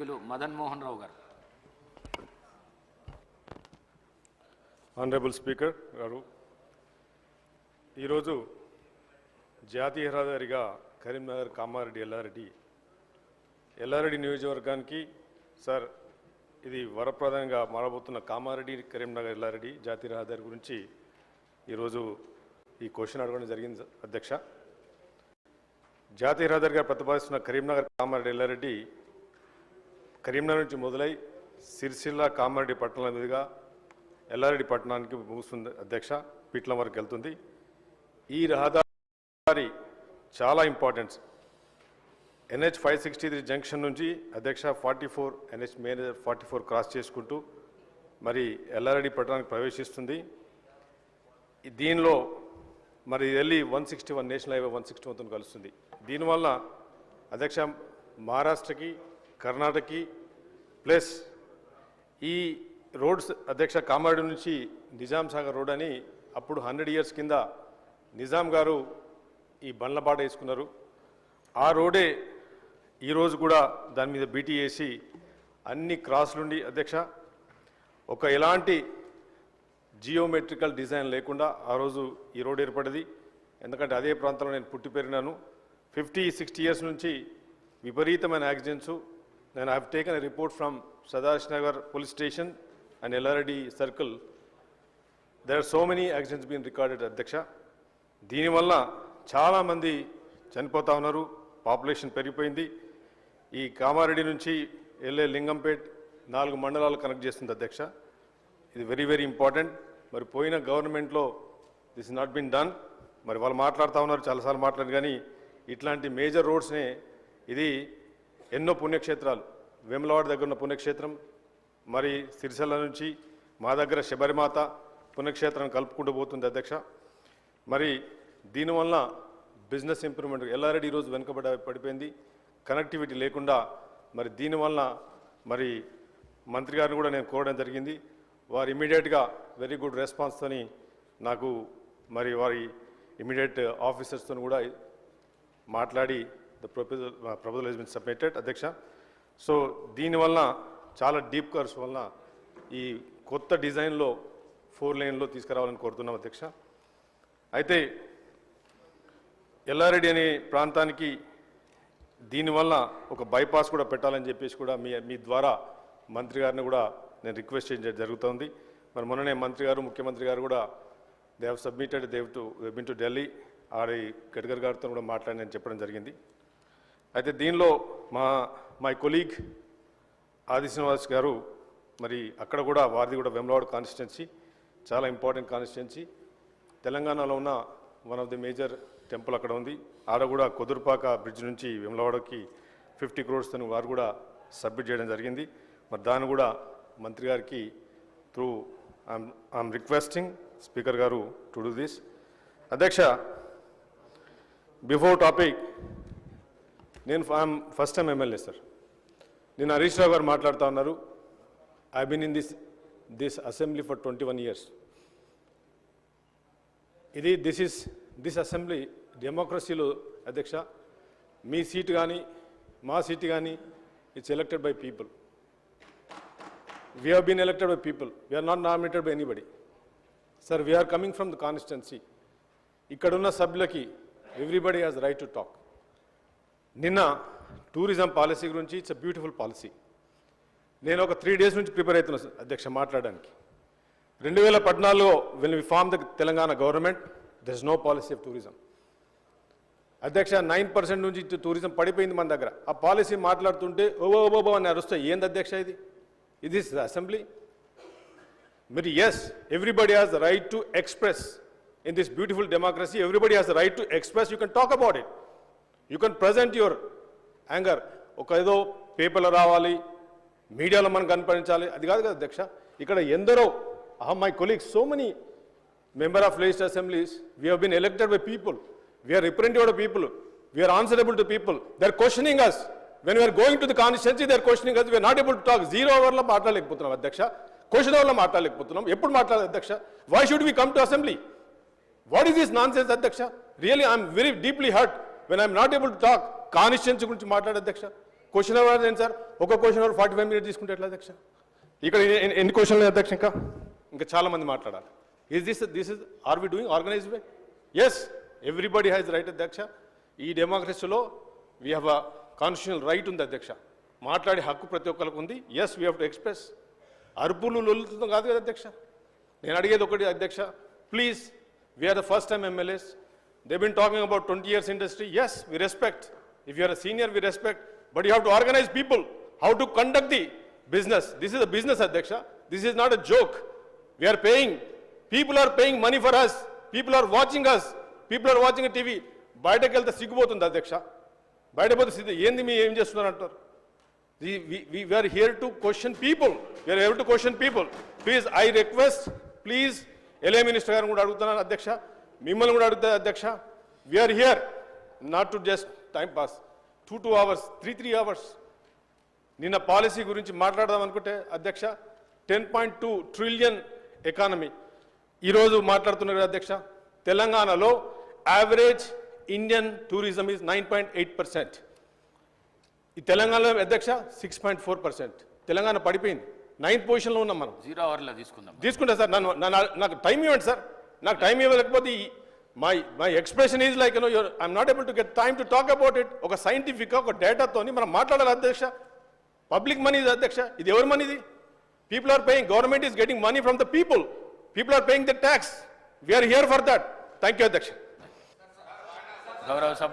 సభ్యులు మదన్ మోహన్ రావు గారు. Honourable speaker గారు, ఈరోజు జాతీయ రహదారిగా కరీంనగర్ కామారెడ్డి ఎల్లారెడ్డి నియోజకవర్గానికి సార్ ఇది వరప్రదంగా మారబోతున్న కామారెడ్డి కరీంనగర్ ఎల్లారెడ్డి జాతీయ రహదారి గురించి ఈరోజు ఈ క్వశ్చన్ అడగడం జరిగింది అధ్యక్ష. జాతీయ రహదారిగా ప్రతిపాదిస్తున్న కరీంనగర్ కామారెడ్డి ఎల్లారెడ్డి కరీంనగర్ నుంచి మొదలై సిరిసిల్ల కామారెడ్డి పట్టణాల మీదుగా ఎల్లారెడ్డి పట్టణానికి ముగుస్తుంది అధ్యక్ష. పీట్లం వరకు వెళ్తుంది. ఈ రహదారి చాలా ఇంపార్టెంట్. NH 563 జంక్షన్ నుంచి అధ్యక్ష 44 NH మేనేజర్ 44 క్రాస్ చేసుకుంటూ మరి ఎల్లారెడ్డి పట్టణానికి ప్రవేశిస్తుంది. దీనిలో మరి వెళ్ళి 161 నేషనల్ హైవే 161తో కలుస్తుంది. దీనివల్ల అధ్యక్ష మహారాష్ట్రకి కర్ణాటకకి ప్లస్ ఈ రోడ్స్ అధ్యక్ష కామారెడ్డి నుంచి నిజాం సాగర్ రోడ్ అని అప్పుడు 100 years కింద నిజాం గారు ఈ బండ్లబాట వేసుకున్నారు. ఆ రోడే ఈరోజు కూడా దాని మీద బీటీ వేసి అన్ని క్రాస్లుండి అధ్యక్ష ఒక ఎలాంటి జియోమెట్రికల్ డిజైన్ లేకుండా ఆ రోజు ఈ రోడ్ ఏర్పడింది. ఎందుకంటే అదే ప్రాంతంలో నేను పుట్టి పెరిగినాను. 50-60 years నుంచి విపరీతమైన యాక్సిడెంట్స్. నేను I have taken a report from Sadashivanagar police station and Yellareddy circle. There are so many accidents been recorded అధ్యక్ష. దీనివల్ల చాలామంది చనిపోతూ ఉన్నారు. పాపులేషన్ పెరిగిపోయింది. ఈ కామారెడ్డి నుంచి వెళ్ళే లింగంపేట్ 4 మండలాలు కనెక్ట్ చేస్తుంది అధ్యక్ష. ఇది వెరీ వెరీ ఇంపార్టెంట్. మరి పోయిన గవర్నమెంట్లో this is not been done. మరి వాళ్ళు మాట్లాడుతూ ఉన్నారు, చాలాసార్లు మాట్లాడారు. కానీ ఇట్లాంటి మేజర్ రోడ్స్నే ఇది ఎన్నో పుణ్యక్షేత్రాలు, వేములవాడ దగ్గర ఉన్న పుణ్యక్షేత్రం, మరి సిరిసిల్ల నుంచి మా దగ్గర శబరిమాత పుణ్యక్షేత్రం కలుపుకుంటూ పోతుంది అధ్యక్ష. మరి దీనివల్ల బిజినెస్ ఇంప్రూవ్మెంట్ ఎల్లారెడ్డి ఈరోజు పడిపోయింది, కనెక్టివిటీ లేకుండా. మరి దీనివల్ల మరి మంత్రి గారిని కూడా నేను కోరడం జరిగింది. వారు ఇమీడియట్గా వెరీ గుడ్ రెస్పాన్స్తోని నాకు మరి వారి ఇమీడియట్ ఆఫీసర్స్తో కూడా మాట్లాడి the proposal has been submitted అధ్యక్ష. సో దీనివల్ల చాలా డీప్ కర్వ్స్ వల్ల ఈ కొత్త డిజైన్లో 4 laneలో తీసుకురావాలని కోరుతున్నాం అధ్యక్ష. అయితే ఎల్లారెడ్డి అనే ప్రాంతానికి దీనివల్ల ఒక బైపాస్ కూడా పెట్టాలని చెప్పేసి కూడా మీ ద్వారా మంత్రి గారిని కూడా నేను రిక్వెస్ట్ చేయడం జరుగుతుంది. మరి మొన్ననే మంత్రి గారు ముఖ్యమంత్రి గారు కూడా they have submitted been to Delhi. ఆడి గడ్కరీ గారితో కూడా మాట్లాడి నేను చెప్పడం జరిగింది. అయితే దీనిలో మై కొలీగ్ ఆది శ్రీనివాస్ గారు మరి అక్కడ కూడా వారిది కూడా వేములవాడ కాన్స్టిట్యున్సీ చాలా ఇంపార్టెంట్ కాన్స్టిట్యున్సీ. తెలంగాణలో ఉన్న one of the major temple అక్కడ ఉంది. ఆడ కూడా కొదురుపాక బ్రిడ్జ్ నుంచి వేములవాడకి 50 crores వారు కూడా సబ్మిట్ చేయడం జరిగింది. మరి దాన్ని కూడా మంత్రి గారికి త్రూ ఐఎమ్ రిక్వెస్టింగ్ స్పీకర్ గారు టు డూ దిస్ అధ్యక్ష. బిఫోర్ టాపిక్, నేను ఫస్ట్ టైం ఎమ్మెల్యే సార్. నేను హరీష్ రావు గారు మాట్లాడుతూ ఉన్నారు. I been in this assembly for 21 years. This assembly డెమోక్రసీలో అధ్యక్ష మీ సీట్ కానీ మా సీట్ కానీ it's elected by people. We have been elected by people. We are not nominated by anybody. Sir we are coming from the constituency. ఇక్కడున్న సభ్యులకి everybody has right to talk. నిన్న tourism policy గురించి ఇట్స్ అ బ్యూటిఫుల్ పాలసీ. నేను ఒక 3 days నుంచి prepare అవుతున్నాను అధ్యక్ష మాట్లాడడానికి. 2014లో when we formed the Telangana government there is no policy of tourism. అధ్యక్ష 9% నుంచి టూరిజం పడిపోయింది మన దగ్గర. ఆ పాలసీ మాట్లాడుతుంటే ఓబో అని అరుస్తాయి. ఏంది అధ్యక్ష ఇది? ఇది అసెంబ్లీ? మరి yes, everybody has the right to express in this beautiful democracy. Everybody has the right to express. You can talk about it. You can present your anger. ఒక ఏదో పేపర్లో రావాలి, మీడియాలో మనం కనిపించాలి, అది కాదు కదా అధ్యక్ష. ఇక్కడ ఎందరో my colleagues, so many member of legislative assemblies, we have been elected by people. We are representative of people. We are answerable to people. They are questioning us. When we are going to the constituency, they are questioning us. We are not able to talk. 0 hourలో మాట్లాడలేకపోతున్నాం అధ్యక్ష. Question అవర్లో మాట్లాడలేకపోతున్నాం. ఎప్పుడు మాట్లాడాలి అధ్యక్ష? Why should we come to assembly? What is this nonsense అధ్యక్ష? Really, I am very deeply hurt when I am not able to talk. Constituency గురించి మాట్లాడే అధ్యక్ష. Question hour ఏంటి సార్? ఒక క్వశ్చన్ అవర్ 45 minutes తీసుకుంటే ఎట్లా అధ్యక్ష? ఇక్కడ ఎన్ని క్వశ్చన్లు అధ్యక్ష? ఇంకా చాలా మంది మాట్లాడాలి. This is are we doing organised way? Yes, everybody has right అధ్యక్ష. ఈ డెమోక్రసీలో we have a constitutional right ఉంది అధ్యక్ష. మాట్లాడే హక్కు ప్రతి ఒక్కరికి ఉంది. Yes, we have to express. అరుపులు లొల్లుతుందో కాదు కదా అధ్యక్ష. నేను అడిగేది ఒకటి అధ్యక్ష, please, we are the first time MLAs. They been talking about 20 years industry. Yes, we respect. If you are a senior, we respect. But you have to organise people, how to conduct the business. This is a business, Adhyaksha. This is not a joke. We are paying. People are paying money for us. People are watching us. People are watching a TV. బయటకు వెళ్తే సిగ్గుపోతుంది అధ్యక్ష. బయట పోతే సిగ్గు, ఏంది మీ ఏం చేస్తున్నారు అంటారు. We are here to question people. We are here to question people. Please, I request, please, LA minister గారిని కూడా అడుగుతున్నాను అధ్యక్ష, మిమ్మల్ని కూడా అడుగుతా అధ్యక్ష. We are here not to just time pass. 2 hours, 3 hours. నిన్న పాలసీ గురించి మాట్లాడదాం అనుకుంటే అధ్యక్ష, 10.2 trillion ఎకానమీ ఈరోజు మాట్లాడుతున్నారు అధ్యక్ష. తెలంగాణలో యావరేజ్ ఇండియన్ టూరిజం ఈజ్ 9.8%. ఈ తెలంగాణలో అధ్యక్ష 6.4%. తెలంగాణ పడిపోయింది. 9th పొజిషన్లో ఉన్నాం మనం. 0 hourలో తీసుకుంటా సార్. నాకు టైం ఇవ్వండి సార్. నాకు టైం ఇవ్వలేకపోతే my expression is like I'm not able to get time to talk about it. ఒక సైంటిఫిక్ ఒక డేటాతోని మనం మాట్లాడాలి అధ్యక్ష. పబ్లిక్ మనీ ఇది అధ్యక్ష. ఇది ఎవరి మనీ? ఇది people are paying. Government is getting money from the people. People are paying the tax. We're here for that. Thank you అధ్యక్ష. గౌరవ